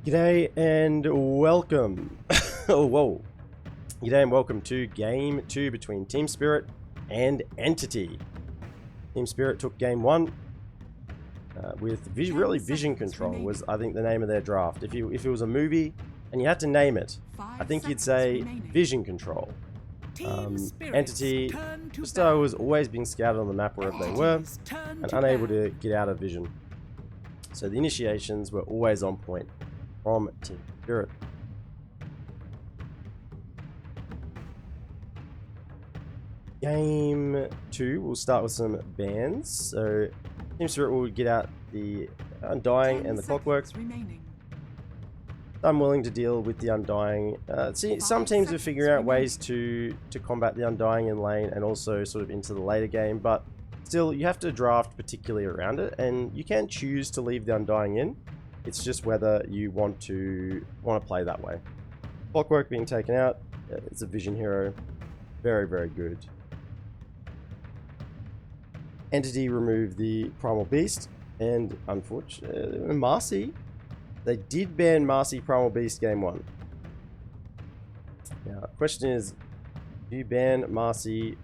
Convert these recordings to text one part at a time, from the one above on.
G'day and welcome. Oh, whoa. G'day and welcome to Game 2 between TeamSpirit and Entity. TeamSpirit took Game 1 with Vision Control was, I think, the name of their draft. If it was a movie and you had to name it, I think you'd say Vision Control. Entity just was always being scouted on the map wherever they were and unable to get out of vision. So the initiations were always on point from TeamSpirit. Game 2, we'll start with some bans. So TeamSpirit will get out the Undying and the Clockwork. I'm willing to deal with the Undying. Some teams are figuring out ways to combat the Undying in lane and also sort of into the later game, but still you have to draft particularly around it, and you can choose to leave the Undying in. It's just whether you want to play that way. Clockwork being taken out. It's a vision hero. Very, very good. Entity removed the Primal Beast, and unfortunately, Marcy. They did ban Marcy Primal Beast Game 1. Now, the question is, do you ban Marcy?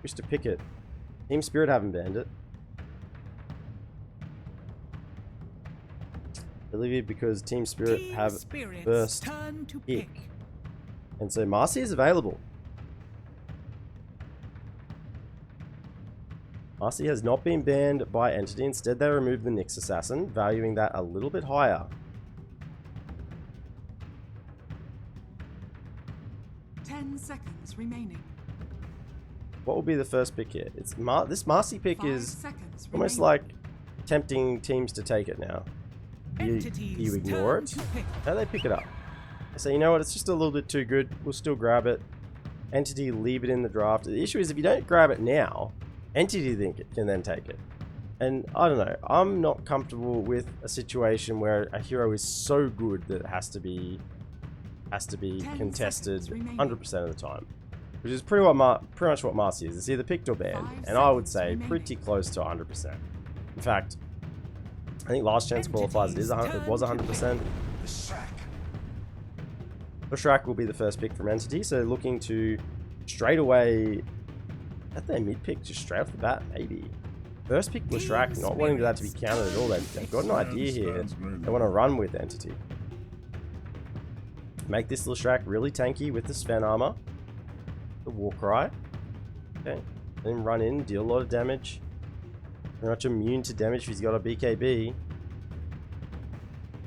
Who's to pick it? TeamSpirit haven't banned it. I believe it because TeamSpirit have first pick. And so Marcy is available. Marcy has not been banned by Entity. Instead, they removed the Nyx Assassin, valuing that a little bit higher. 10 seconds remaining. What will be the first pick here? It's this Marcy pick is almost like tempting teams to take it now. You ignore it. Now they pick it up. They say, you know what, it's just a little bit too good. We'll still grab it. Entity leave it in the draft. The issue is if you don't grab it now, Entity can then take it. And I don't know. I'm not comfortable with a situation where a hero is so good that it has to be contested 100% of the time. Which is pretty much what Marcy is. It's either picked or banned. And I would say pretty close to 100%. In fact, I think last chance qualifiers it was 100%. Leshrac will be the first pick from Entity, so looking to straight away at their mid pick just straight off the bat, maybe. First pick Leshrac, not wanting that to be counted at all. They've got an idea here. They want to run with Entity. Make this Leshrac really tanky with the Sven armor. The Warcry. Okay. Then run in, deal a lot of damage. Pretty much immune to damage if he's got a BKB.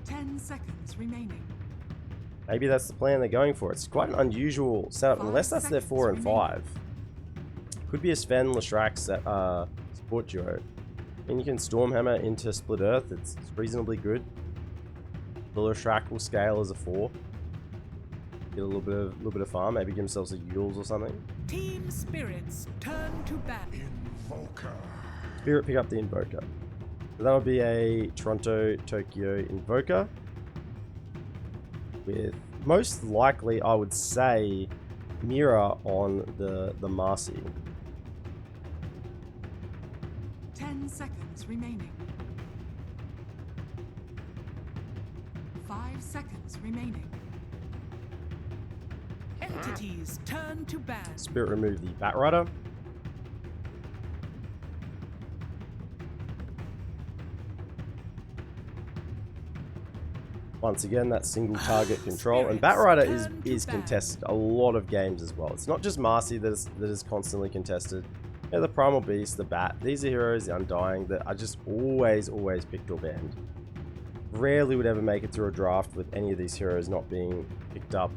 10 seconds remaining. Maybe that's the plan they're going for. It's quite an unusual setup, unless that's their 4 and 5. Could be a Sven Leshrac support duo. And you can Stormhammer into Split Earth. It's reasonably good. The Leshrac will scale as a 4. Get a little bit of farm. Maybe give themselves a Yules or something. TeamSpirit's turn to battle. Invoker. Spirit pick up the Invoker. So that would be a Toronto Tokyo Invoker. With most likely, I would say, Mira on the Marcy. 10 seconds remaining. 5 seconds remaining. Entities turn to ban. Spirit remove the Batrider. Once again, that single target control, and Batrider is contested a lot of games as well. It's not just Marcy that is constantly contested. Yeah, the Primal Beast, the Bat, these are heroes, the Undying, that are just always picked or banned. Rarely would ever make it through a draft with any of these heroes not being picked up,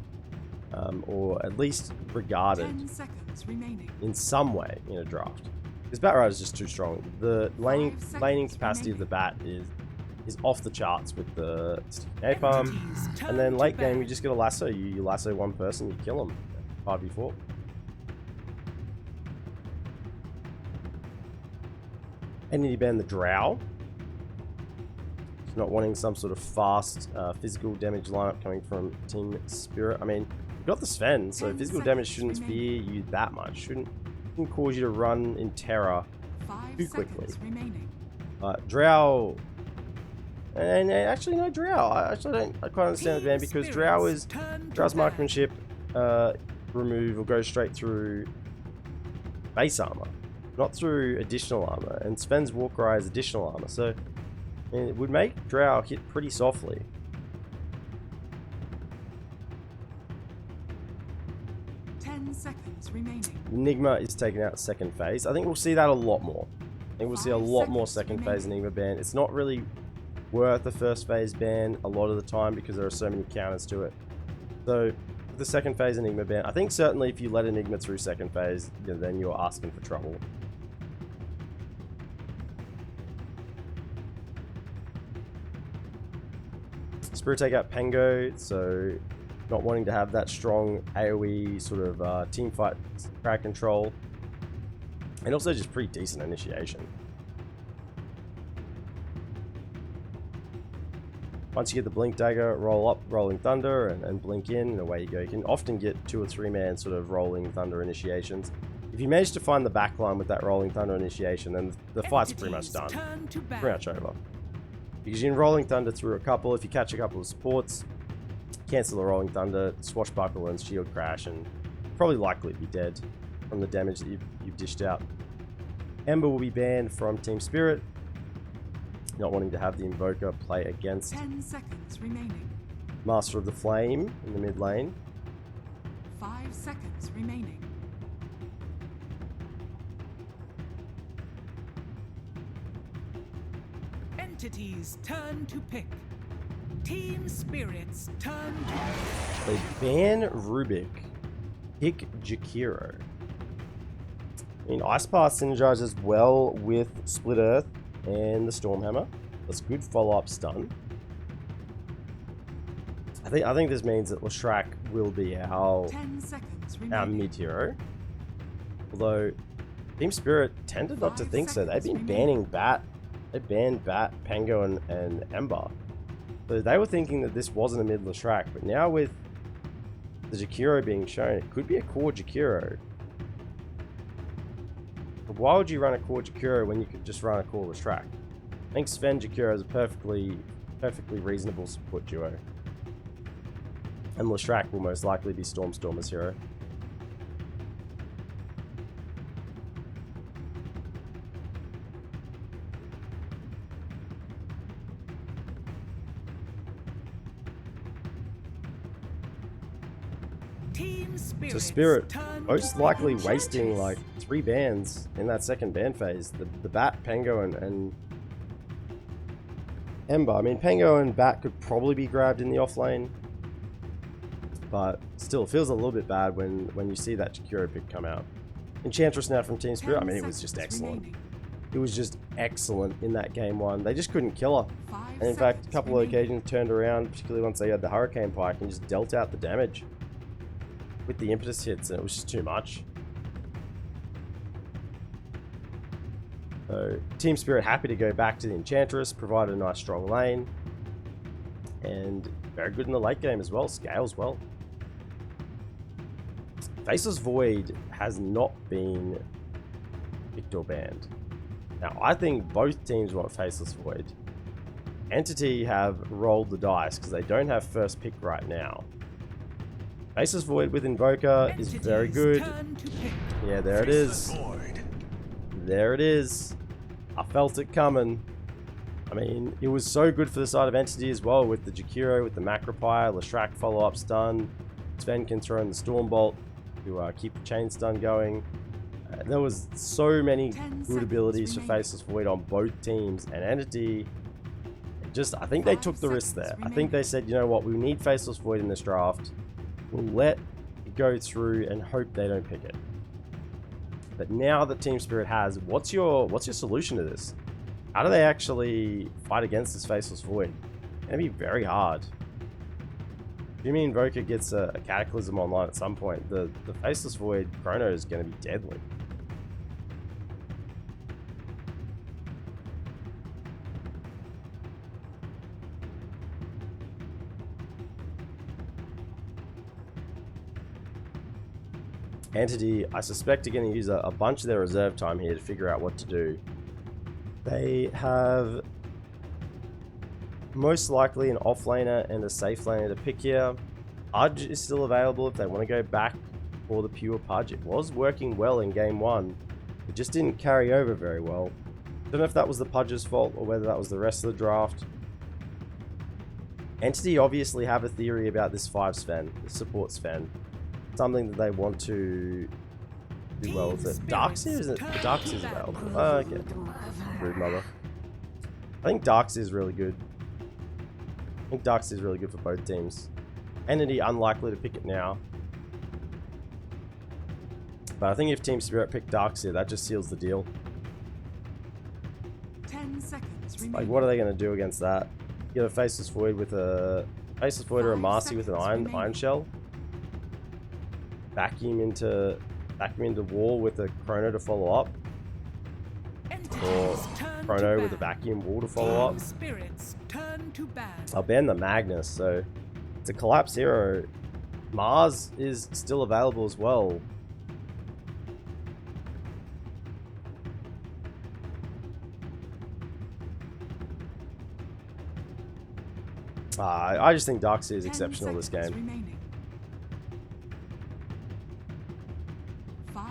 or at least regarded 10 seconds remaining. in some way in a draft. Because Batrider is just too strong. The laning capacity of the Bat is off the charts with the napalm, and then late game you just get a lasso. You lasso one person, you kill them. 5v4. Entity ban the Drow. Not wanting some sort of fast physical damage lineup coming from TeamSpirit. I mean, you've got the Sven, so physical damage shouldn't fear you that much. Shouldn't cause you to run in terror too quickly. Drow And actually, no, Drow. I quite understand the ban because Drow's marksmanship remove will go straight through base armor, not through additional armor. And Sven's Warcry is additional armor, so it would make Drow hit pretty softly. Seconds remaining. Enigma is taken out second phase. I think we'll see that a lot more. I think we'll see a lot more second phase Enigma ban. It's not really worth the first phase ban a lot of the time because there are so many counters to it. So the second phase Enigma ban, I think certainly if you let Enigma through second phase, then you're asking for trouble. Spirit take out Pango, so not wanting to have that strong AoE sort of team fight crowd control. And also just pretty decent initiation. Once you get the Blink Dagger, roll up Rolling Thunder and blink in, and away you go. You can often get 2 or 3 man sort of Rolling Thunder initiations. If you manage to find the backline with that Rolling Thunder initiation, then the fight's pretty much done. Pretty much over. Because you can Rolling Thunder through a couple. If you catch a couple of supports, cancel the Rolling Thunder, Swashbuckle and Shield Crash, and probably likely be dead from the damage that you've dished out. Ember will be banned from TeamSpirit, not wanting to have the Invoker play against 10 seconds remaining. Master of the Flame in the mid lane. 5 seconds remaining. Entities turn to pick. TeamSpirit's turn to They ban Rubik. Pick Jakiro. I mean, Ice Path synergizes well with Split Earth and the Stormhammer. That's good follow-up stun. I think this means that Leshrac will be our 10 seconds our remaining. mid hero. Although TeamSpirit tended not to think so. They've been banning Bat. They banned Bat, Pango, and Ember. So they were thinking that this wasn't a mid Leshrac, but now with the Jakiro being shown, it could be a core Jakiro. But why would you run a core Jakiro when you could just run a core Leshrac? I think Sven Jakiro is a perfectly reasonable support duo. And Leshrac will most likely be Storm's hero. So Spirit most likely wasting like 3 bans in that second ban phase. The Bat, Pango, and Ember. I mean, Pango and Bat could probably be grabbed in the offlane, but still, it feels a little bit bad when you see that Jakiro pick come out. Enchantress now from TeamSpirit. I mean, it was just excellent. It was just excellent in that game 1. They just couldn't kill her. And in fact, a couple of occasions turned around, particularly once they had the Hurricane Pike, and just dealt out the damage with the impetus hits, and it was just too much. So TeamSpirit happy to go back to the Enchantress, provided a nice strong lane, and very good in the late game as well, scales well. Faceless Void has not been picked or banned. Now I think both teams want Faceless Void. Entity have rolled the dice because they don't have first pick right now. Faceless Void with Invoker is very good. Yeah, there it is. There it is. I felt it coming. I mean, it was so good for the side of Entity as well with the Jakiro, with the Macropire, Leshrac follow-up stun. Sven can throw in the Stormbolt to keep the chain stun going. There was so many good abilities for Faceless Void on both teams, and Entity just, I think they took the risk there. I think they said, you know what, we need Faceless Void in this draft. We'll let it go through and hope they don't pick it. But now that TeamSpirit has, what's your solution to this? How do they actually fight against this Faceless Void? It's going to be very hard. Jimmy Invoker gets a Cataclysm online at some point. The Faceless Void Chrono is going to be deadly. Entity, I suspect, are going to use a bunch of their reserve time here to figure out what to do. They have Most likely an offlaner and a safe laner to pick here. Pudge is still available if they want to go back for the pure Pudge. It was working well in game 1. It just didn't carry over very well. Don't know if that was the Pudge's fault or whether that was the rest of the draft. Entity obviously have a theory about this 5 Sven, the support Sven. Something that they want to do well with it. Darkseer isn't. Darkseer's available. Oh, okay. Rude mother. I think Darkseer is really good. I think Darkseer is really good for both teams. Entity unlikely to pick it now. But I think if TeamSpirit pick Darkseer, that just seals the deal. 10 seconds remaining. Like, what are they going to do against that? Get a Faceless Void with a Faceless Void or a Marcy with an Iron Shell. Vacuum into wall with a Chrono to follow up. Or Chrono with a Vacuum wall to follow up. I'll ban the Magnus, so it's a collapse hero. Mars is still available as well. I just think Darkseer is exceptional this game.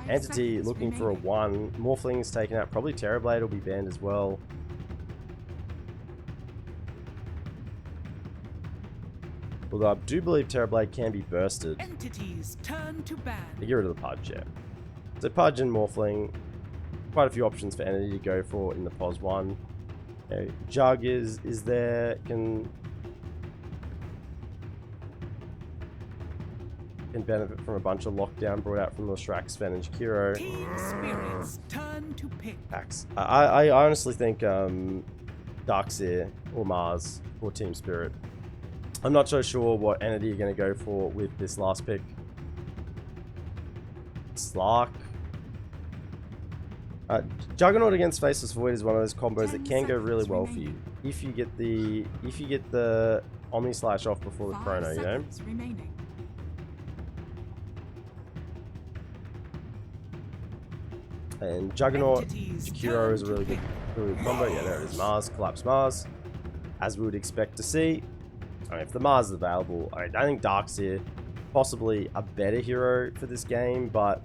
Entity looking for a 1. Morphling's taken out. Probably Terrorblade will be banned as well. Although I do believe Terrorblade can be bursted. Entities turn to ban. Get rid of the Pudge, yeah. So Pudge and Morphling. Quite a few options for Entity to go for in the POS 1. Jug is there. Can benefit from a bunch of lockdown brought out from the Shrek, Sven, and Shakiro. TeamSpirit's turn to pick. I honestly think Darkseer or Mars or TeamSpirit. I'm not so sure what entity you're going to go for with this last pick. Slark. Juggernaut against Faceless Void is one of those combos that can go really well for you if you get the Omni Slash off before the Chrono, you know. And Juggernaut, Jakiro is a really good combo. Yeah, there it is. Mars, Collapse Mars. As we would expect to see. I mean, if the Mars is available, I think Darkseer possibly a better hero for this game, but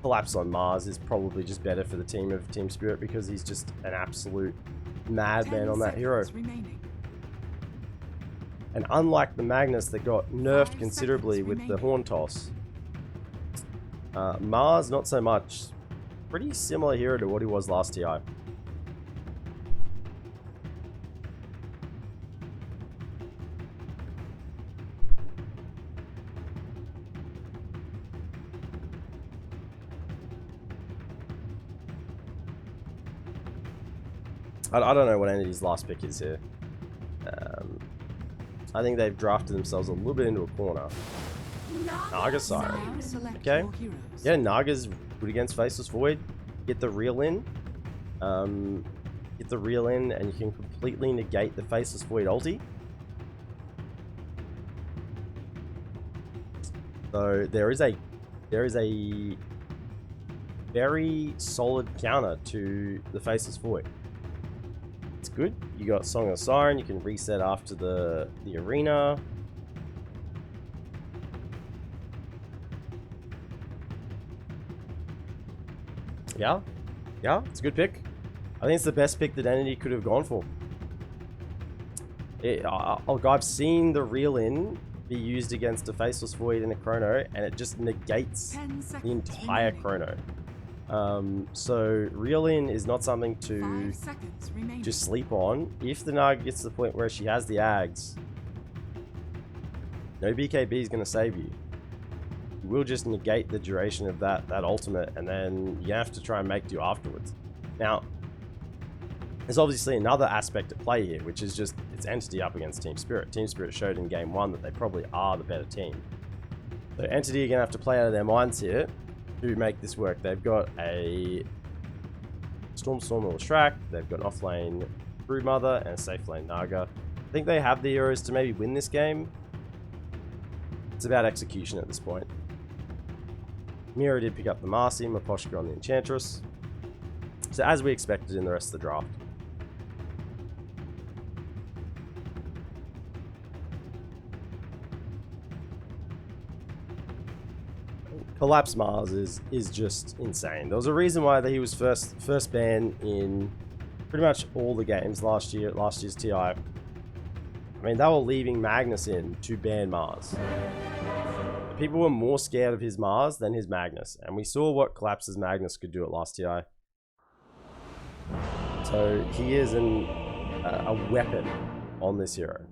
Collapse on Mars is probably just better for the team of TeamSpirit because he's just an absolute madman on that hero. And unlike the Magnus that got nerfed considerably with the Horn Toss, Mars, not so much. Pretty similar hero to what he was last TI. I don't know what entity's last pick is here. I think they've drafted themselves a little bit into a corner. Naga Siren. Okay. Yeah, Naga's good against Faceless Void. Get the reel in. Get the reel in and you can completely negate the Faceless Void ulti. So there is a very solid counter to the Faceless Void. It's good. You got Song of the Siren, you can reset after the arena. Yeah, it's a good pick. I think it's the best pick that Entity could have gone for. I've seen the reel in be used against a Faceless Void in a Chrono, and it just negates the entire Chrono. So reel in is not something to just sleep on. If the Naga gets to the point where she has the Ags, no BKB is going to save you. You will just negate the duration of that ultimate, and then you have to try and make do afterwards. Now, there's obviously another aspect at play here, which is just it's Entity up against TeamSpirit. TeamSpirit showed in game 1 that they probably are the better team. So Entity are going to have to play out of their minds here to make this work. They've got a Storm or Shrek, they've got an offlane Broodmother and a safe lane Naga. I think they have the heroes to maybe win this game. It's about execution at this point. Mira did pick up the Marcy, Maposhka on the Enchantress. So as we expected in the rest of the draft. Collapse Mars is just insane. There was a reason why he was first banned in pretty much all the games last year's TI. I mean, they were leaving Magnus in to ban Mars. People were more scared of his Mars than his Magnus, and we saw what Collapse's Magnus could do at last TI. So he is a weapon on this hero.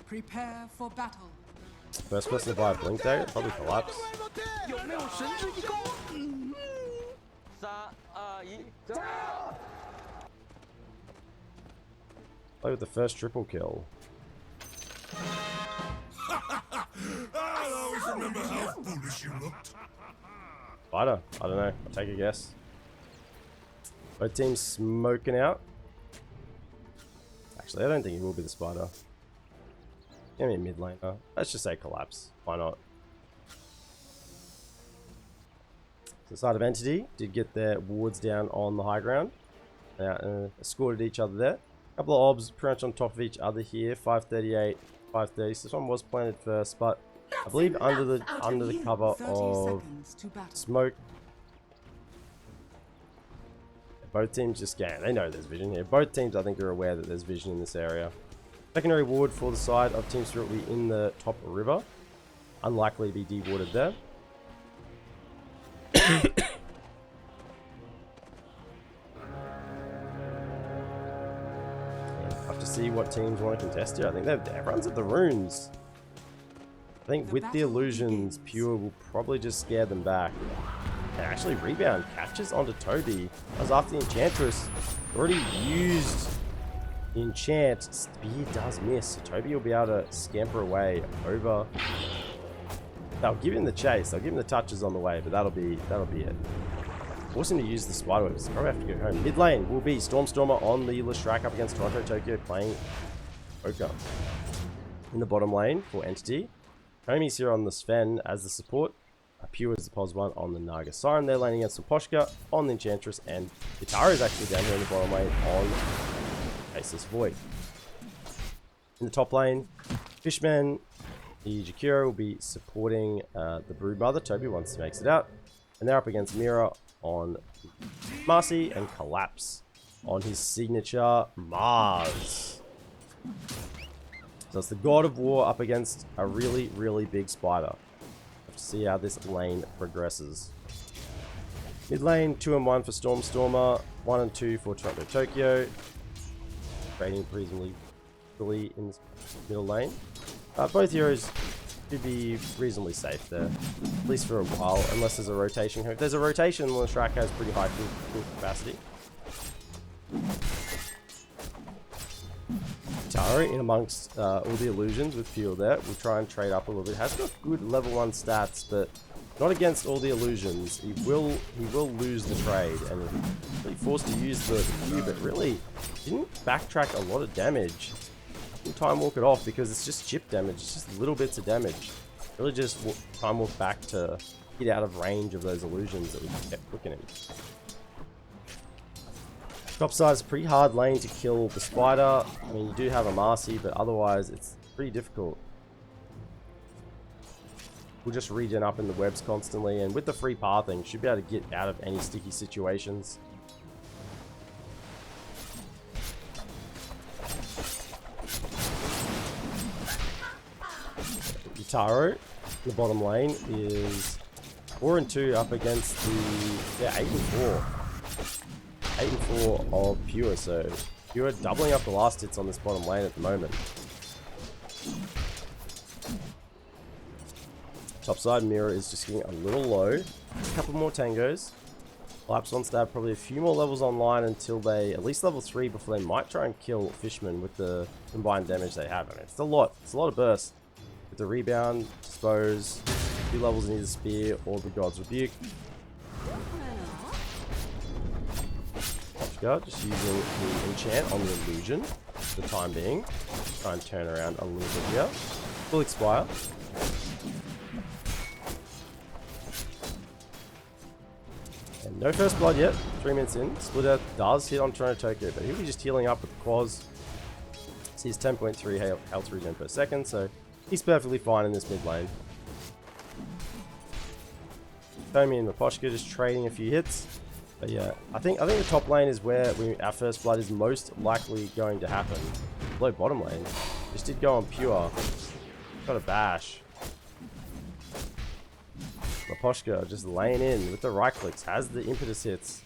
Prepare for battle. First person to buy a Blink Dagger, probably Collapse. Play with the first triple kill. I'll always remember how foolish you looked. Spider, I don't know. I'll take a guess. Both teams smoking out. Actually, I don't think he will be the Spider. Give me a mid laner. Let's just say Collapse. Why not? The side of Entity did get their wards down on the high ground. Escorted each other there. A couple of obs pretty much on top of each other here. 538, 530. So this one was planted first, but I believe under the cover of smoke. Both teams just scan. They know there's vision here. Both teams, I think, are aware that there's vision in this area. Secondary ward for the side of TeamSpirit will be in the top river. Unlikely to be de-warded there. Have to see what teams want to contest here. I think everyone's at the runes. I think with the illusions, Pure will probably just scare them back. And actually, Rebound catches onto Toby. That was after the Enchantress already used the enchant. Spear does miss, so Toby will be able to scamper away over. They'll give him the chase. They'll give him the touches on the way, but that'll be it. Force him to use the spider webs. Probably have to go home. Mid lane will be Stormstormer on the Leshrac up against Toronto Tokyo playing Oka. In the bottom lane for Entity, Homie's here on the Sven as the support. Pure is the pos one on the Naga Siren. They're laning against Saposhka on the Enchantress, and Guitar is actually down here in the bottom lane on Faceless Void. In the top lane, Fishman, the Jakiro will be supporting the Broodmother. Toby once he makes it out. And they're up against Mira on Marcy and Collapse on his signature Mars. So it's the God of War up against a really, really big spider. Have to see how this lane progresses. Mid lane, 2 and 1 for Stormstormer, 1 and 2 for Toronto Tokyo. Trading reasonably fully in the middle lane. Both heroes should be reasonably safe there, at least for a while, unless there's a rotation. If there's a rotation, Leshrac has pretty high full capacity. Taro in amongst all the illusions with Pure there. We'll try and trade up a little bit. Has got good level 1 stats, but not against all the illusions. He will lose the trade, and he'll be forced to use the Q, but really didn't backtrack a lot of damage. Time walk it off because it's just chip damage. It's just little bits of damage. Really just time walk back to get out of range of those illusions that we kept cooking him. Top side is a pretty hard lane to kill the spider. I mean, you do have a Marcy, but otherwise it's pretty difficult. We'll just regen up in the webs constantly, and with the free pathing, should be able to get out of any sticky situations. Taro in the bottom lane is 4 and 2 up against the 8 and 4. 8 and 4 of Pure, so Pure doubling up the last hits on this bottom lane at the moment. Topside Mirror is just getting a little low. A couple more tangos. Collapse on stab, probably a few more levels online until they at least level 3 before they might try and kill Fishman with the combined damage they have. I mean, it's a lot. It's a lot of burst. With the rebound, dispose, 2 levels in either spear or the God's Rebuke. Guard just using the enchant on the illusion for the time being. Try and turn around a little bit here. Full expire. And No first blood yet. 3 minutes in. Split Earth does hit on Toronto Tokyo, but he'll be just healing up with the Quaz. He's 10.3 health regen per second, so he's perfectly fine in this mid lane. Tommy and Maposhka just trading a few hits. But yeah, I think the top lane is where our first blood is most likely going to happen. Low bottom lane. Just did go on pure. Got a bash. Maposhka just laying in with the right clicks. Has the impetus hits.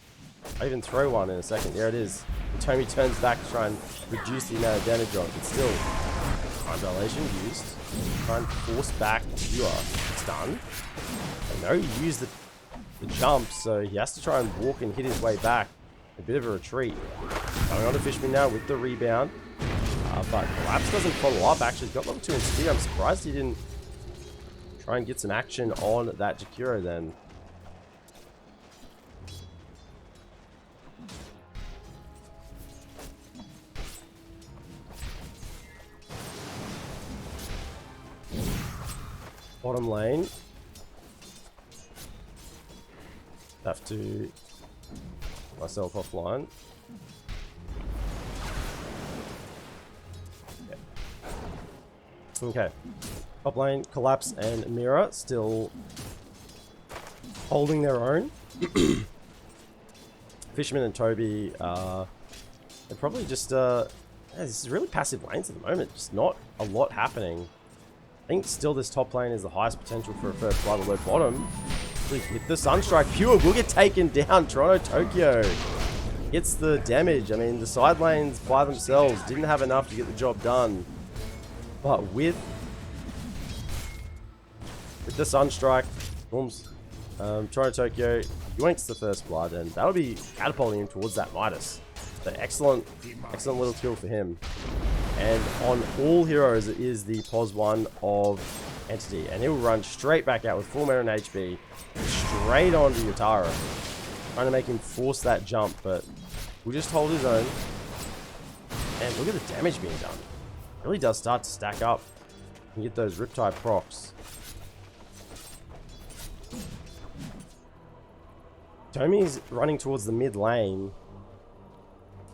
I even throw one in a second. There it is. Tommy turns back to try and reduce the amount of damage on it, but still. Time dilation used. Try and force back pure. It's done. I know he used the jump, so he has to try and walk and hit his way back. A bit of a retreat. Going on to Fishman now with the rebound. But Collapse doesn't follow up. Actually, he's got level 2 in speed. I'm surprised he didn't try and get some action on that Jakiro then. Bottom lane. Have to myself offline. Okay. Top lane, Collapse and Mira still holding their own. Fisherman and Toby, they're probably just, this is really passive lanes at the moment. Just not a lot happening. I think still this top lane is the highest potential for a first blood, although bottom, with the Sunstrike, Pure will get taken down. Toronto Tokyo gets the damage. I mean, the side lanes by themselves didn't have enough to get the job done. But with the Sunstrike, Storms, Toronto Tokyo yoinks the first blood, and that'll be catapulting him towards that Midas. So excellent little kill for him. And on all heroes, it is the POS 1 of Entity, and he'll run straight back out with full mana and HP, straight onto Yutara, trying to make him force that jump, but we'll just hold his own. And look at the damage being done. It really does start to stack up and get those Riptide procs. Tommy's running towards the mid lane.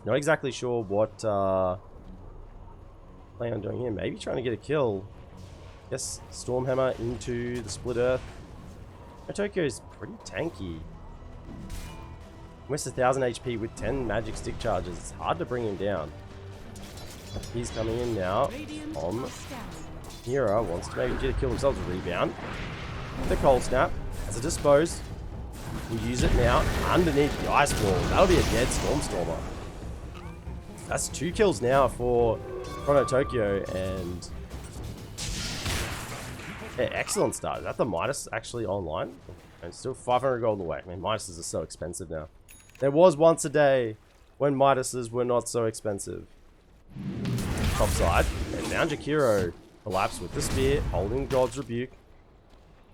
Not exactly sure what plan on doing here. Maybe trying to get a kill. Guess Stormhammer into the Split Earth. Tokyo is pretty tanky. Almost 1000 HP with 10 magic stick charges. It's hard to bring him down. He's coming in now. Mira wants to maybe get a kill themselves. Rebound. The Cold Snap. As a dispose. We'll use it now underneath the Ice Wall. That'll be a dead Stormstormer. That's 2 kills now for Toronto Tokyo, and yeah, excellent start. Is that the Midas actually online? And still 500 gold away. I mean, Midases are so expensive now. There was once a day when Midases were not so expensive. Top side, and now Jakiro collapse with the spear, holding God's Rebuke.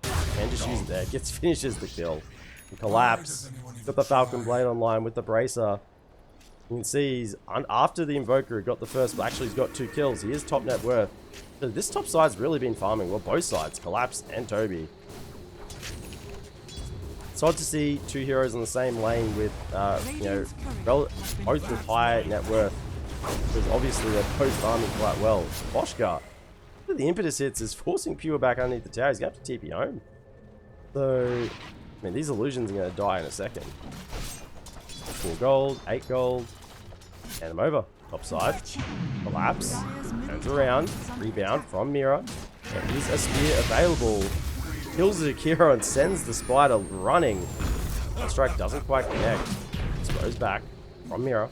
And just use it there. Finishes the kill. And Collapse. Got the Falcon Blade online with the Bracer. You can see he's, after the Invoker, got the first, actually he's got 2 kills. He is top net worth. So this top side's really been farming. Well, both sides, Collapse and Toby. It's odd to see 2 heroes on the same lane with, you know, both with high net worth. Because obviously they're both farming quite well. Boschka, the impetus hits, is forcing Pure back underneath the tower. He's going to have to TP home. So, I mean, these illusions are going to die in a second. 4 gold, 8 gold. And I'm over. Top side. Collapse. Turns around. Rebound from Mira. There is a spear available. Kills the Akira and sends the spider running. That strike doesn't quite connect. Throws back from Mira.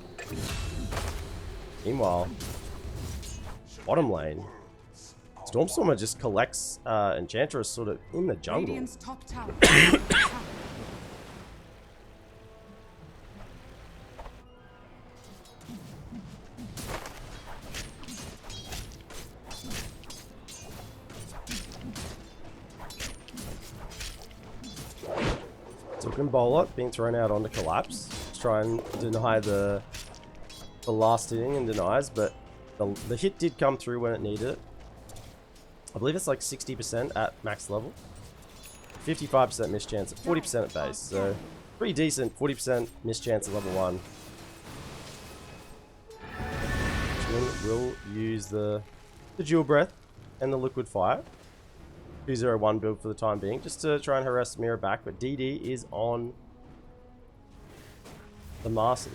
Meanwhile, bottom lane. Stormstormer just collects Enchantress sort of in the jungle. Top tower. Token Bowler being thrown out onto Collapse. Try and deny the last hitting, and denies, but the hit did come through when it needed it. I believe it's like 60% at max level. 55% mischance at 40% at base, so Pretty decent, 40% mischance at level 1. Will use the dual breath and the liquid fire. 201 build for the time being, just to try and harass Mira back, but DD is on the Marcy.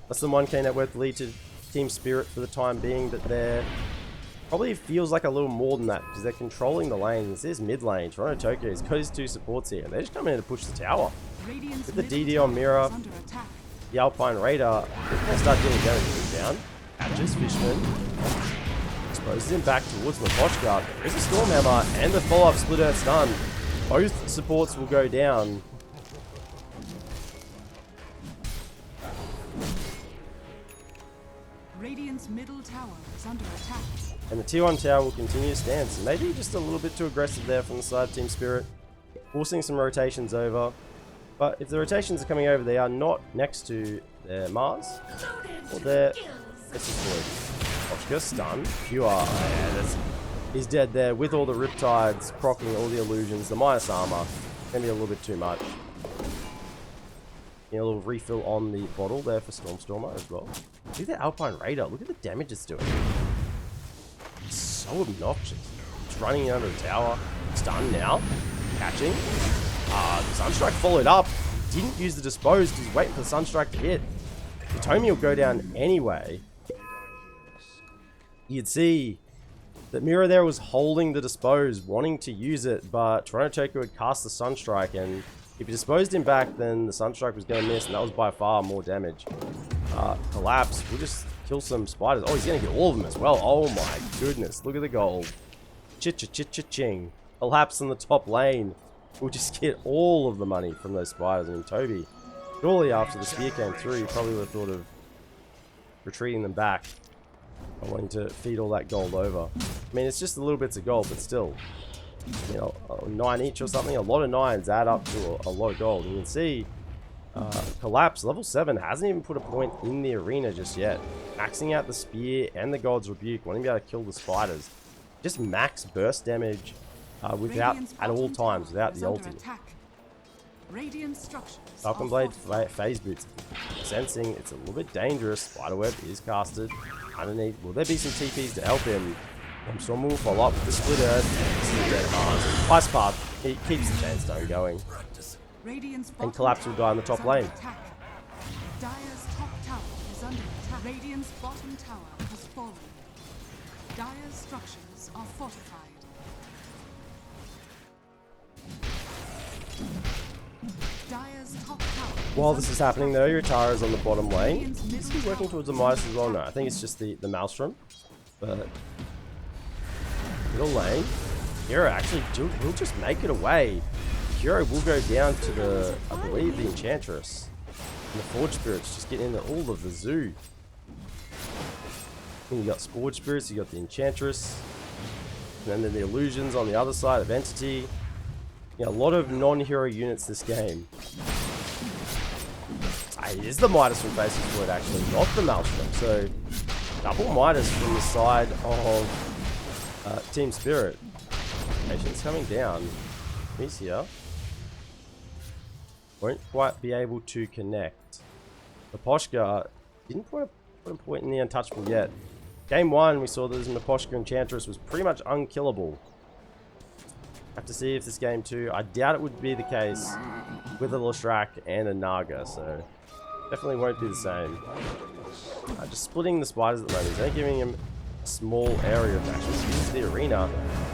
That's the 1k net worth lead to TeamSpirit for the time being, but they're probably feels like a little more than that because they're controlling the lanes. This is mid lane. Toronto Tokyo's got his 2 supports here, and they're just coming in to push the tower. With the DD on Mira, the Alpine Raider, they start doing damage. Down, catches Fishman, exposes him back towards Mapochka. There's a Stormhammer and the follow-up split earth stun. Both supports will go down. Radiant's middle tower is under attack. And the T1 tower will continue to stand. So maybe just a little bit too aggressive there from the side of TeamSpirit. Forcing some rotations over. But if the rotations are coming over, they are not next to their Mars. Or their... Let's just Mapochka, stun. He's dead there with all the Riptides, proccing all the illusions, the minus armor. Maybe a little bit too much. A little refill on the bottle there for Stormstormer as well. Look at the Alpine Raider. Look at the damage it's doing. It's so obnoxious. It's running under the tower. Stun now. Catching. The Sunstrike followed up. Didn't use the Disposed. He's waiting for the Sunstrike to hit. The Tomi will go down anyway. You'd see that Mira there was holding the Disposed, wanting to use it, but Toronto Tokyo had cast the Sunstrike, and if he disposed him back, then the Sunstrike was going to miss, and that was by far more damage. Collapse. We'll just kill some spiders. Oh, he's going to get all of them as well. Oh my goodness. Look at the gold. Ching. Collapse in the top lane. We'll just get all of the money from those spiders. I mean, Toby, surely after the spear came through, he probably would have thought of retreating them back. I wanting to feed all that gold over. I mean, it's just a little bits of gold, but still. You know, 9 each or something. A lot of 9s add up to a lot of gold. You can see Collapse, level 7, hasn't even put a point in the arena just yet. Maxing out the spear and the God's Rebuke, wanting to be able to kill the spiders. Just max burst damage without, at all times, without the ulti. Falcon Blade phase boots. Sensing it's a little bit dangerous. Spiderweb is casted underneath. Will there be some TPs to help him? Storm will follow up with the split earth. This is a dead Mars. Ice Path. He keeps the chain stone going. And Collapse will die in the top lane. Dire's top tower is under attack. Radiant's bottom tower has fallen. Dire's structures are fortified. Dire's top tower. While this is happening though, your Tara's on the bottom lane. Is he working towards the Midas as well? No, I think it's just the Maelstrom. But middle lane. Kira actually will just make it away. Kira will go down to the, I believe, the Enchantress. And the Forge Spirits just get into all of the zoo. And you got Forge Spirits, you got the Enchantress. And then the Illusions on the other side of Entity. Yeah, a lot of non-hero units this game. It is the Midas from Faces Wood actually, not the Maelstrom. So, double Midas from the side of TeamSpirit. Patience coming down. He's here. Won't quite be able to connect. Mapochka didn't put a point in the Untouchable yet. Game 1, we saw that this Mapochka Enchantress was pretty much unkillable. Have to see if this game 2, I doubt it would be the case with a Leshrac and a Naga, so definitely won't be the same. Just splitting the spiders at the moment. He's only giving him a small area of action. So uses the arena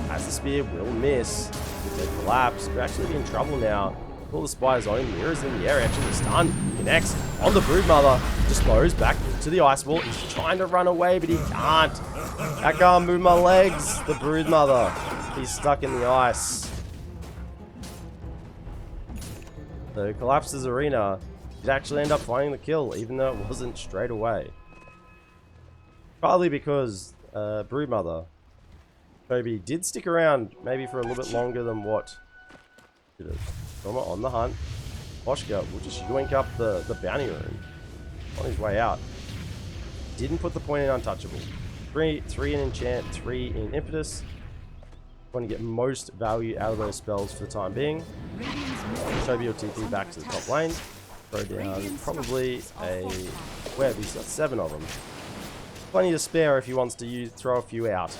as the spear will miss. If they collapse, we're actually in trouble now. All the spiders on him. Mira's in the air. Actually, stun. Connects on the Broodmother. Disposed back to the Ice Wall. He's trying to run away, but he can't. I can't move my legs. The Broodmother. He's stuck in the ice. So collapses arena. He'd actually end up finding the kill, even though it wasn't straight away. Probably because Broodmother, Toby did stick around maybe for a little bit longer than what. Stormer on the hunt. Boschka will just yoink up the bounty room on his way out. Didn't put the point in Untouchable. 3 in Enchant, 3 in Impetus. Want to get most value out of those spells for the time being. Toby or TP back to the top lane. Throw down probably a web. He's got 7 of them. Plenty to spare if he wants to throw a few out.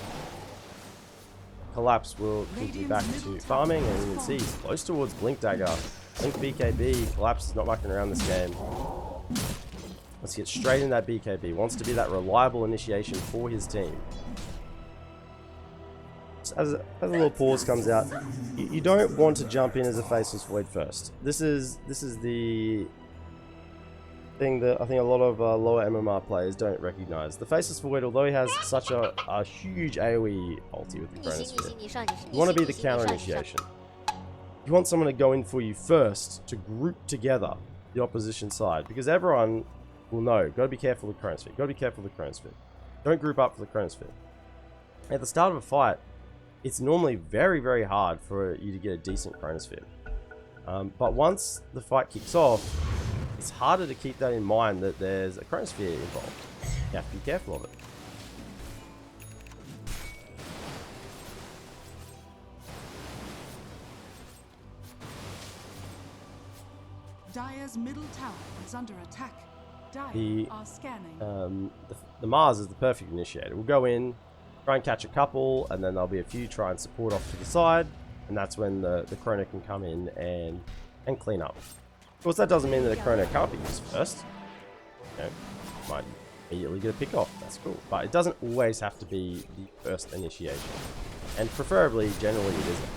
Collapse will continue back to farming, and you can see he's close towards Blink Dagger. Blink BKB. Collapse is not mucking around this game. Let's get straight in that BKB. Wants to be that reliable initiation for his team. As a little pause comes out, you don't want to jump in as a faceless void first. This is the thing that I think a lot of lower MMR players don't recognize. The faceless void, although he has such a huge AoE ulti with the Chronosphere, you want to be the counter initiation. You want someone to go in for you first to group together the opposition side, because everyone will know. Got to be careful of the Chronosphere. Got to be careful of the Chronosphere. Don't group up for the Chronosphere. At the start of a fight, it's normally very, very hard for you to get a decent Chronosphere. But once the fight kicks off, it's harder to keep that in mind that there's a Chronosphere involved. You have to be careful of it. Dire's middle tower is under attack. Dire are scanning. The Mars is the perfect initiator. We'll go in, try and catch a couple, and then there'll be a few try and support off to the side, and that's when the Chrono can come in and clean up. Of course, that doesn't mean that a Chrono can't be used first. You know, might immediately get a pick off. That's cool, but it doesn't always have to be the first initiation, and preferably, generally, it isn't.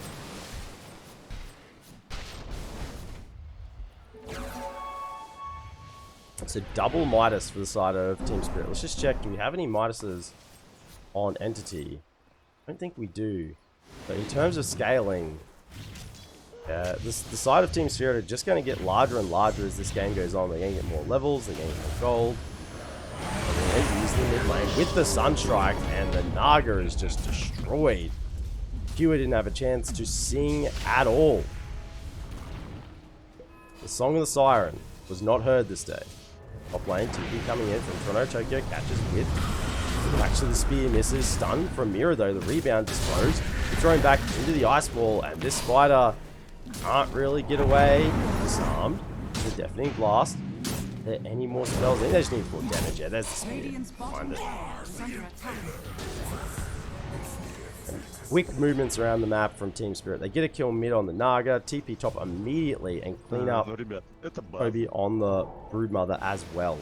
So double Midas for the side of TeamSpirit. Let's just check. Do we have any Midases on Entity? I don't think we do. But in terms of scaling, the side of TeamSpirit are just going to get larger and larger as this game goes on. They're going to get more levels. They're going to get more gold. They're going to use the mid lane with the Sunstrike, and the Naga is just destroyed. Pure didn't have a chance to sing at all. The Song of the Siren was not heard this day. Top lane, TP coming in from Toronto. Tokyo catches with. Actually, the spear misses. Stun from Mira, though. The rebound just throws. Thrown back into the ice wall, and this spider can't really get away. Disarmed. The deafening blast. Are there any more spells? They just need 4 damage. Yeah, there's the spear. Find it. Quick movements around the map from TeamSpirit. They get a kill mid on the Naga, TP top immediately, and clean up Toby on the Broodmother as well.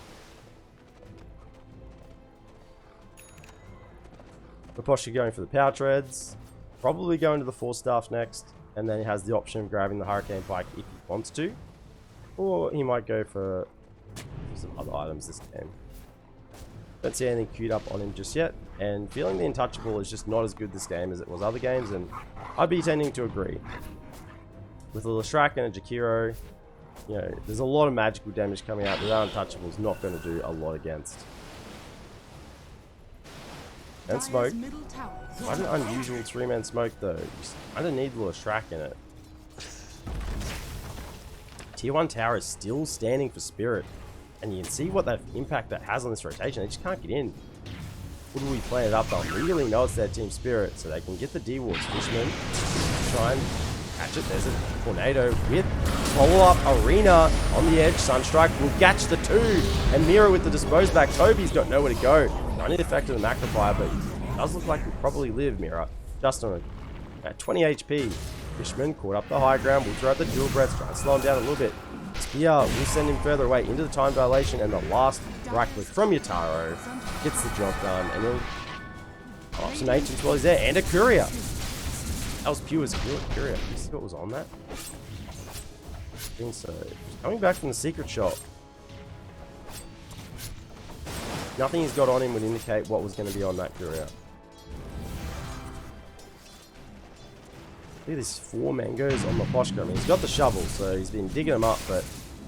Maposha going for the power treads, probably going to the 4 staff next, and then he has the option of grabbing the Hurricane Pike if he wants to, or he might go for some other items this game. Don't see anything queued up on him just yet, and feeling the Untouchable is just not as good this game as it was other games, and I'd be tending to agree. With a Leshrac and a Jakiro, you know, there's a lot of magical damage coming out that that Untouchable is not going to do a lot against. And smoke. Quite an unusual 3-man smoke though. You kind of need the Leshrac in it. Tier 1 tower is still standing for Spirit. And you can see what that impact that has on this rotation. They just can't get in. What do we play it up? They'll really know it's their TeamSpirit, so they can get the D-Wards. Fishman, try and catch it. There's a Tornado with follow-up Arena on the edge. Sunstrike will catch the 2. And Mira with the dispose back. Toby's got nowhere to go. Only the effect of the Macropire, but it does look like he'll probably live, Mira. Just on at 20 HP. Fishman caught up the high ground. We'll throw out the dual breaths, try and slow him down a little bit. Spear will send him further away into the time dilation, and the last right click from Yataro gets the job done, and he'll pop some ancients while he's there, and a courier. That was pure as a courier. You see what was on that? I think so. Coming back from the secret shop. Nothing he's got on him would indicate what was going to be on that courier. Look at this 4 mangoes on Maposhka. I mean, he's got the shovel, so he's been digging them up, but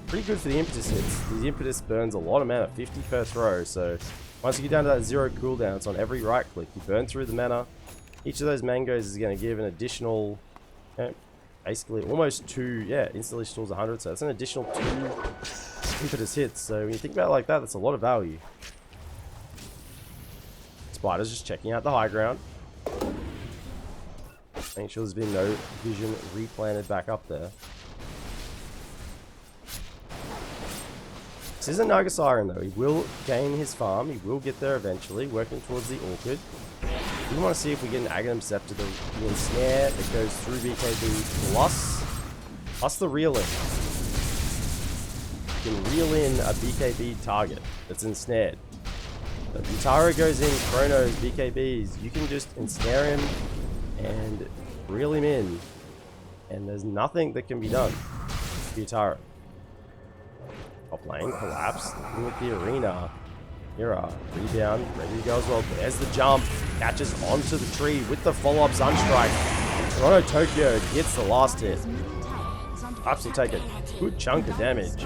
pretty good for the impetus hits. The impetus burns a lot of mana, 50 per throw, so once you get down to that 0 cooldown, it's on every right click. You burn through the mana. Each of those mangoes is going to give an additional, you know, basically almost 2, yeah, instantly stores 100, so that's an additional 2 impetus hits. So when you think about it like that, that's a lot of value. Spider's just checking out the high ground. Making sure there's been no vision replanted back up there. This isn't Naga Siren though. He will gain his farm. He will get there eventually, working towards the Orchid. We want to see if we get an Aghanim Scepter, the ensnare that goes through BKB plus the reel in. You can reel in a BKB target that's ensnared. So if Yutaro goes in, Chronos, BKBs, you can just ensnare him and reel him in. And there's nothing that can be done to Yutaro. Top lane, collapse. Looking at the arena. Mira, rebound, ready to go as well. There's the jump. Catches onto the tree with the follow-up Sunstrike. And Toronto Tokyo gets the last hit. Perhaps will take a good chunk of damage.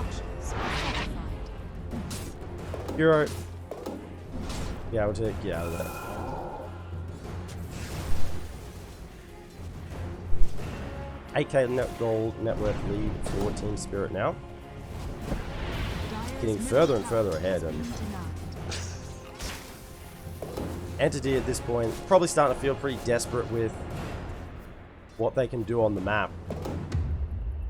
Hero. Yeah, we'll take you out of there. $8K gold net worth lead for TeamSpirit now. Getting further and further ahead. And Entity at this point probably starting to feel pretty desperate with what they can do on the map.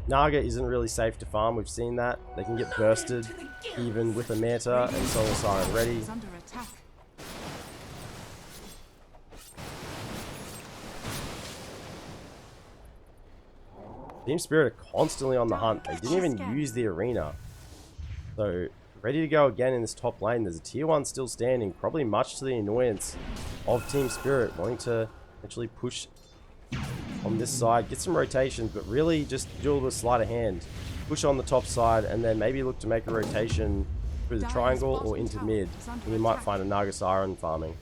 Naga isn't really safe to farm, we've seen that. They can get bursted even with a Manta and Solar Siren ready. TeamSpirit are constantly on the hunt. They didn't even use the arena. So, ready to go again in this top lane. There's a tier 1 still standing, probably much to the annoyance of TeamSpirit, wanting to actually push on this side, get some rotations, but really just do a little sleight of hand. Push on the top side, and then maybe look to make a rotation through the triangle or into mid, and you might find a Naga Siren farming.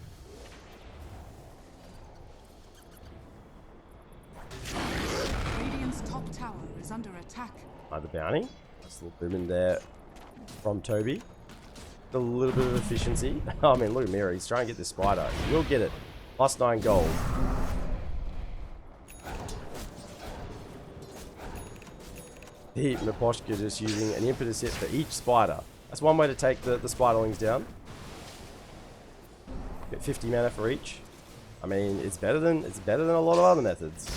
Radiant's top tower is under attack. The bounty. Nice little boom in there from Toby. A little bit of efficiency. I mean, look at Mira. He's trying to get this spider. He will get it. Plus 9 gold. The Miposhka just using an impetus hit for each spider. That's one way to take the spiderlings down. Get 50 mana for each. I mean, it's better than a lot of other methods.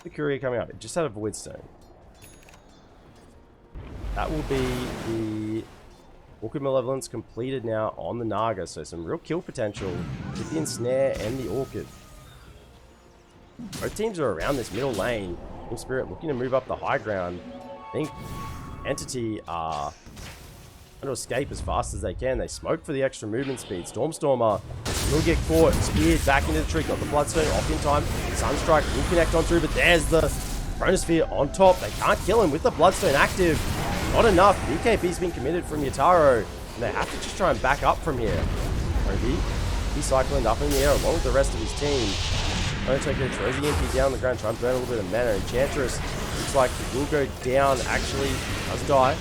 The courier coming up. It just had a Void Stone. That will be the Orchid Malevolence completed now on the Naga, so some real kill potential with the Ensnare and the Orchid. Both teams are around this middle lane. TeamSpirit looking to move up the high ground. I think Entity are trying to escape as fast as they can. They smoke for the extra movement speed. Stormstormer will get caught. Speared back into the tree. Got the Bloodstone off in time. Sunstrike will connect on through, but there's the Chronosphere on top. They can't kill him with the Bloodstone active. Not enough. BKB's been committed from Yutaro, and they have to just try and back up from here. Obi, he's cycling up in the air along with the rest of his team. Tokyo throws the MP down the ground, trying to burn a little bit of mana. Enchantress looks like it will go down. Actually, does die.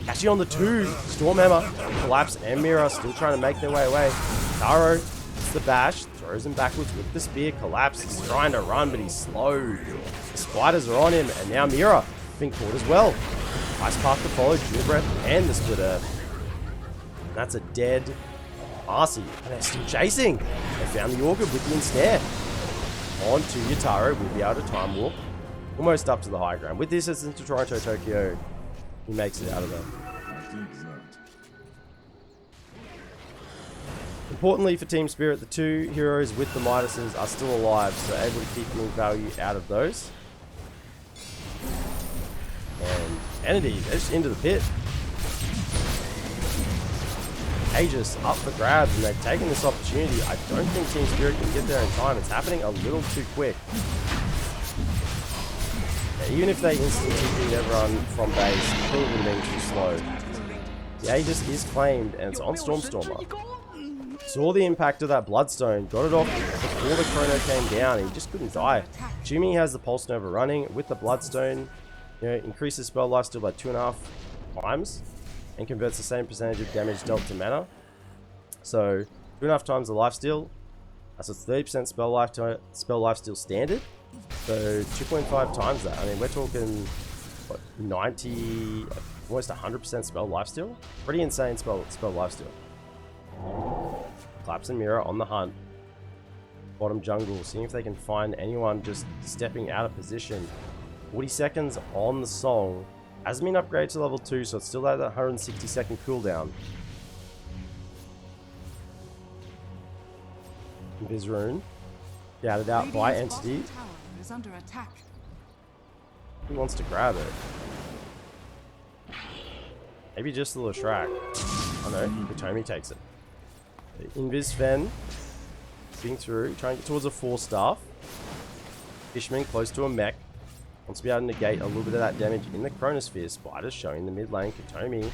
Catching on the 2. Stormhammer, Collapse, and Mira still trying to make their way away. Taro hits the bash, throws him backwards with the spear. Collapse, he's trying to run, but he's slow. The spiders are on him, and now Mira being caught as well. Ice Path to follow, Jewel Breath, and the Split Earth. That's a dead Marcy, and they're still chasing. They found the Orchid with the Ensnare. On to Yutaro, we'll be able to time warp. Almost up to the high ground. With the assistance to Toronto Tokyo, he makes it out of there. Importantly for TeamSpirit, the 2 heroes with the Midases are still alive, so able to keep getting value out of those. And Entity, they're just into the pit. Aegis up for grabs, and they've taken this opportunity. I don't think TeamSpirit can get there in time. It's happening a little too quick. Yeah, even if they instantly TP'd everyone from base, it would have been too slow. The Aegis is claimed, and it's on Stormstormer. Saw the impact of that Bloodstone, got it off before the Chrono came down, and he just couldn't die. Jimmy has the Pulse Nova running with the Bloodstone. Increases spell lifesteal by 2.5 times. And converts the same percentage of damage dealt to mana. So 2.5 times the lifesteal. So it's 30% spell lifesteal standard. So 2.5 times that. I mean, we're talking what, 90, almost 100% spell lifesteal. Pretty insane spell lifesteal. Collapse and Mira on the hunt. Bottom jungle, seeing if they can find anyone just stepping out of position. 40 seconds on the song. Hasn't been upgraded to level 2, so it's still at that 160-second cooldown. Invis rune. Scouted out by Radiant's Entity. bottom tower is under attack. He wants to grab it. Maybe just the Leshrac. Oh no, Hitomi takes it. Invis Fen. Being through, trying to get towards a 4-staff. Fishman close to a mech. Wants to be able to negate a little bit of that damage in the Chronosphere. Spiders showing the mid lane. Hitomi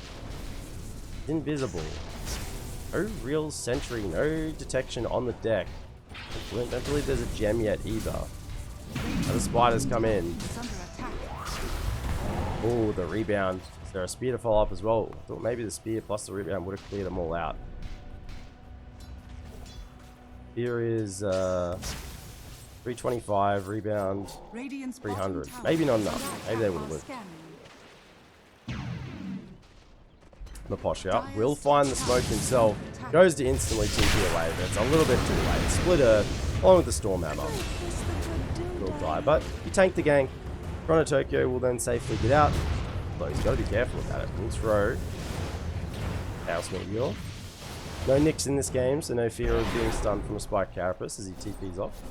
invisible. No real sentry, no detection on the deck. I don't believe there's a gem yet either. Now the spiders come in. Is under attack. Oh, the rebound. Is there a spear to follow up as well? I thought maybe the spear plus the rebound would have cleared them all out. Here is 325, rebound Radiant's 300. bottom tower Maybe not is enough. under Maybe they attack would have while lived. scanning. Maposha will find the smoke himself. Goes to instantly TP away, but it's a little bit too late. Split Earth along with the Storm Hammer. Will die, but you tank the gank. Chrono Tokyo will then safely get out. Though he's got to be careful about it. He'll throw Chaos Meteor. No nicks in this game, so no fear of being stunned from a Spike Carapace as he TPs off.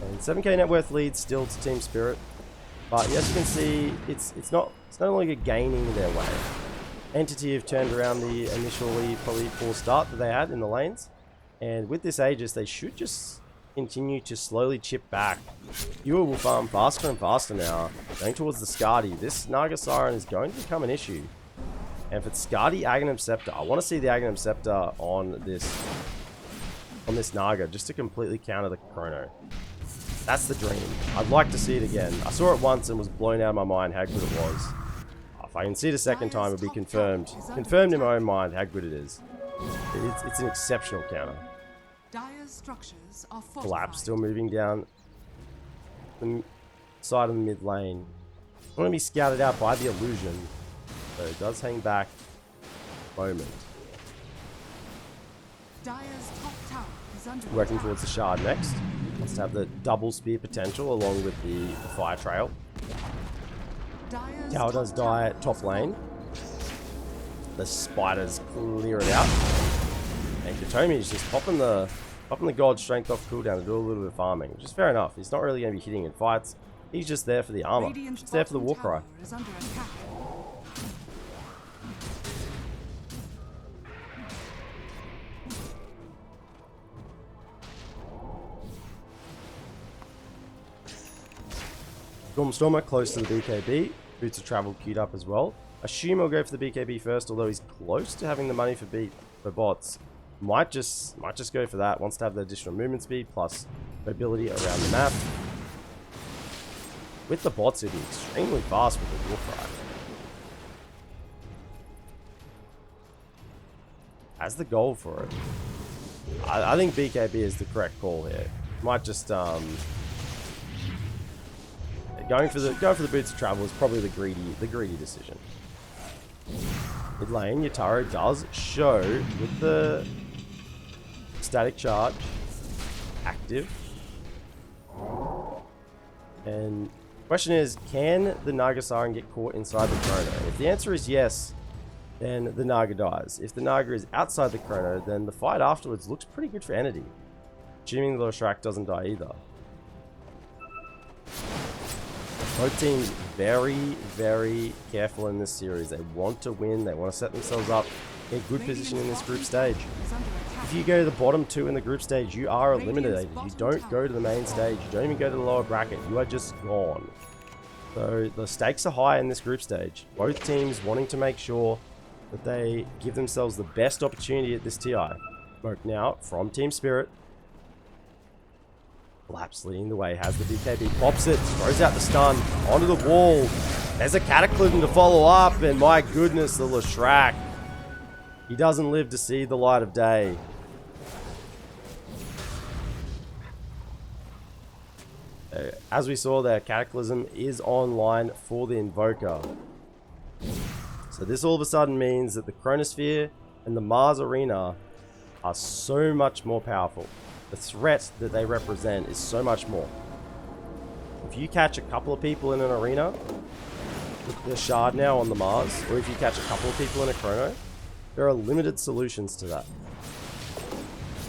And 7k net worth lead still to TeamSpirit. But as you can see, it's no longer gaining their way. Entity have turned around the initially probably poor start that they had in the lanes. And with this Aegis, they should just continue to slowly chip back. Ewa will farm faster and faster now. Going towards the Skadi. This Naga Siren is going to become an issue. And for Skadi Aghanim Scepter, I want to see the Aghanim Scepter on this Naga just to completely counter the Chrono. That's the dream. I'd like to see it again. I saw it once and was blown out of my mind how good it was. If I can see it a second time, it'll be confirmed. Confirmed in my own mind how good it is. It's an exceptional counter. Dire's structures are fortified. Collapse still moving down the side of the mid lane. I want to be scouted out by the illusion, so it does hang back a moment. Dire's top tower is under Working attack. towards the shard next. Wants to have the double spear potential along with the fire trail. Dire's Tower does die at top lane. The spiders clear it out. And Hitomi is just popping the god strength off cooldown to do a little bit of farming, which is fair enough. He's not really going to be hitting in fights. He's just there for the armor. Radiant's Just there for the bottom war cry. tower is under attack. Stormer close to the BKB. Boots of Travel queued up as well. Assume he'll go for the BKB first, although he's close to having the money for bots. Might just go for that. Wants to have the additional movement speed plus mobility around the map. With the bots, it'll be extremely fast with the Warcry. Has the goal for it. I think BKB is the correct call here. Might just going for the boots of travel is probably the greedy decision. Mid lane, Yataro does show with the static charge active. And the question is, can the Naga Siren get caught inside the Chrono? And if the answer is yes, then the Naga dies. If the Naga is outside the Chrono, then the fight afterwards looks pretty good for Entity. Assuming the Leshrac doesn't die either. Both teams very, very careful in this series. They want to win. They want to set themselves up in a good position in this group stage. If you go to the bottom two in the group stage, you are eliminated. You don't go to the main stage. You don't even go to the lower bracket. You are just gone. So the stakes are high in this group stage. Both teams wanting to make sure that they give themselves the best opportunity at this TI. Smoke now from TeamSpirit. Collapse leading the way, has the BKB, pops it, throws out the stun, onto the wall. There's a Cataclysm to follow up, and my goodness, the Leshrac. He doesn't live to see the light of day. As we saw there, Cataclysm is online for the Invoker. So this all of a sudden means that the Chronosphere and the Mars Arena are so much more powerful. The threat that they represent is so much more. if you catch a couple of people in an arena with the shard now on the Mars, or if you catch a couple of people in a chrono, there are limited solutions to that.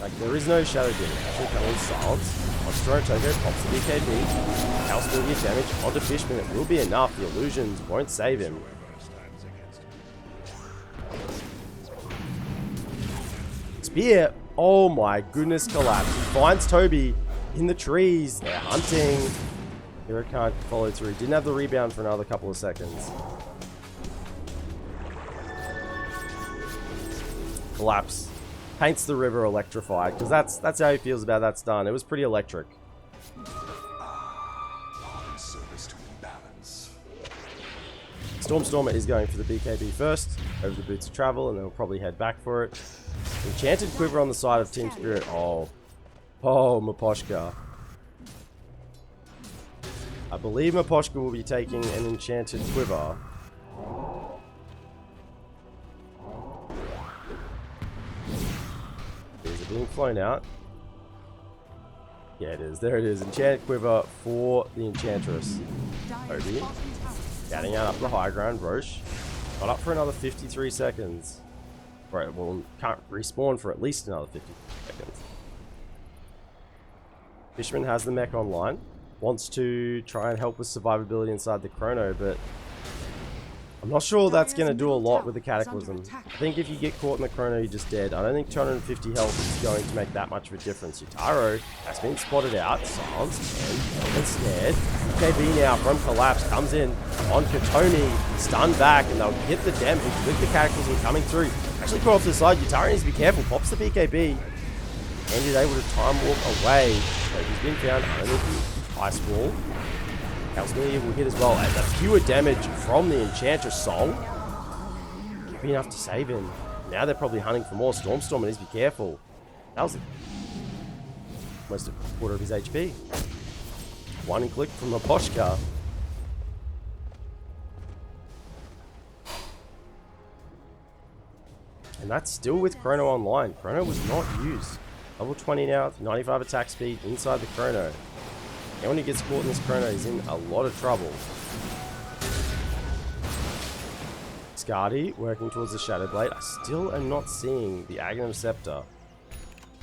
Like, there is no shadow damage. Actually, penalty silence. Once Toko pops the BKB, house will get damage onto Fishman. It will be enough. The illusions won't save him. Spear. Oh my goodness, collapse. He finds Toby in the trees. They're hunting. Hero can't follow through. Didn't have the rebound for another couple of seconds. Collapse. Paints the river electrified, because that's how he feels about that stun. It was pretty electric. Stormstormer is going for the BKB first, over the Boots of Travel, and then we'll probably head back for it. Enchanted Quiver on the side of TeamSpirit. Oh, Maposhka. I believe Maposhka will be taking an Enchanted Quiver. Is it being flown out? Yeah, it is. There it is. Enchanted Quiver for the Enchantress. Obi. Scouting out up the high ground. Roche. Got up for another 53 seconds. Right, well, can't respawn for at least another 50 seconds. Fishman has the mech online. Wants to try and help with survivability inside the chrono, but I'm not sure that's going to do a lot with the Cataclysm. I think if you get caught in the chrono, you're just dead. I don't think 250 health is going to make that much of a difference. Yutaro has been spotted out, silenced, and snared. KB now from Collapse comes in on Katomi, stunned back, and they'll hit the damage with the Cataclysm coming through. Actually caught off to the side. Yutaro needs to be careful. Pops the BKB, and is able to time walk away. So he's been found underneath the ice wall. Elsmere will hit as well, and the fewer damage from the Enchantress Song could be enough to save him. Now they're probably hunting for more. Stormstormer needs to be careful. That was almost a quarter of his HP. One click from Maposhka. And that's still with Chrono online. Chrono was not used. Level 20 now, 95 attack speed inside the Chrono. Anyone who gets caught in this chrono is in a lot of trouble. Skadi working towards the Shadow Blade. I still am not seeing the Agnum Scepter.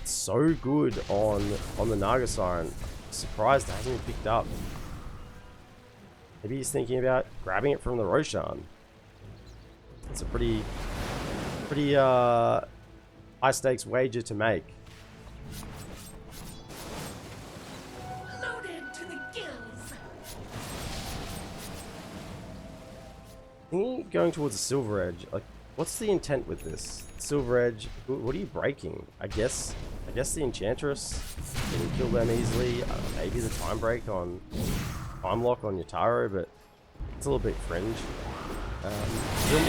It's so good on the Naga Siren. Surprised it hasn't been picked up. Maybe he's thinking about grabbing it from the Roshan. It's a pretty high stakes wager to make. I think going towards a Silver Edge, like, what's the intent with this? Silver Edge, what are you breaking? I guess the Enchantress didn't kill them easily. Maybe the time break on time lock on Yutaro, but it's a little bit fringe.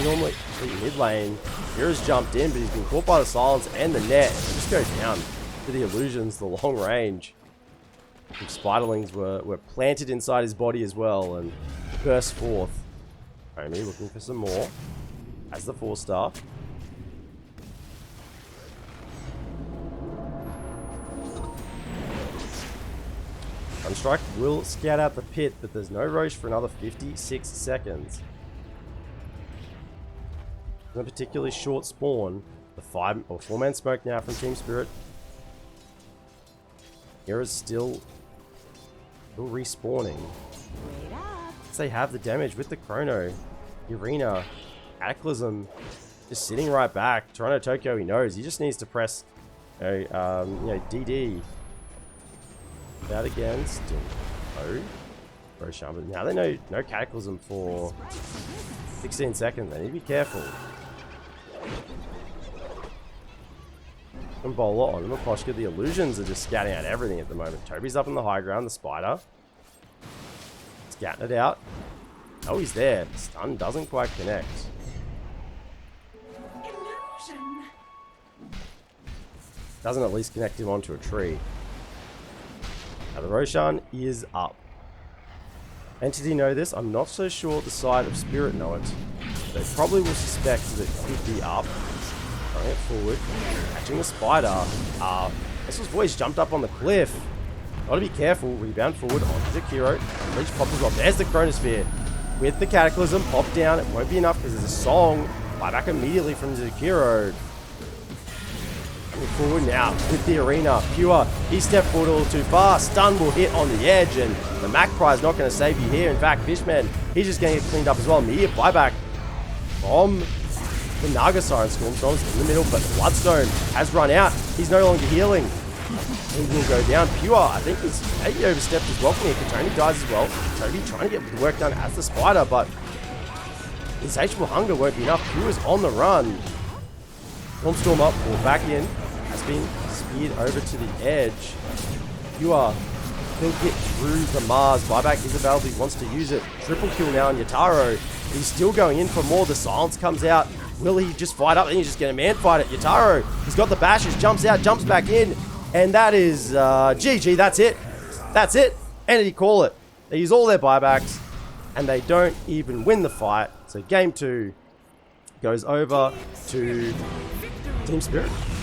Normally mid lane, Mira's jumped in, but he's been caught by the silence and the net. It just goes down to the illusions, the long range. Some spiderlings were planted inside his body as well and burst forth. Omi looking for some more as the 4-star. Sunstrike will scout out the pit, but there's no Roche for another 56 seconds. In a particularly short spawn, the 4-man smoke now from TeamSpirit. Mira's still respawning. They have the damage with the Chrono. Arena, Cataclysm, just sitting right back. Toronto Tokyo, he knows. He just needs to press, DD. That again, still no. Roshan, but now they know no Cataclysm for 16 seconds. They need to be careful. And Bola on Maposhka. The illusions are just scouting out everything at the moment. Toby's up on the high ground, the spider. Scouting it out. Oh, he's there. Stun doesn't quite connect. Illusion. Doesn't at least connect him onto a tree. Now the Roshan is up. Entity know this. I'm not so sure the side of Spirit know it. They probably will suspect that it could be up. Throwing it forward. Catching the spider. This was voice jumped up on the cliff. Gotta be careful. Rebound forward onto Jakiro. Reach pop as well. There's the Chronosphere. With the Cataclysm, pop down. It won't be enough because there's a song. Buyback immediately from Jakiro. Moving forward now with the arena. Pure, he stepped forward a little too far. Stun will hit on the edge, and the Magpie is not going to save you here. In fact, Fishman, he's just going to get cleaned up as well. Immediate buyback from the Naga Siren. Storm's in the middle, but Bloodstone has run out. He's no longer healing. He will go down. Pure, I think he's maybe overstepped as well from here. Katoni dies as well. Toby trying to get the work done as the Spider, but his H-Ball Hunger won't be enough. Pure's on the run. Storm up, or back in. Has been speared over to the edge. Pure, he'll get through the Mars. Buyback is available. He wants to use it. Triple kill now on Yataro. He's still going in for more. The silence comes out. Will he just fight up? Then he's just going to man fight it. Yataro, he's got the bashes. Jumps out, jumps back in. And that is GG. That's it. That's it. Entity call it. They use all their buybacks. And they don't even win the fight. So game 2 goes over to TeamSpirit.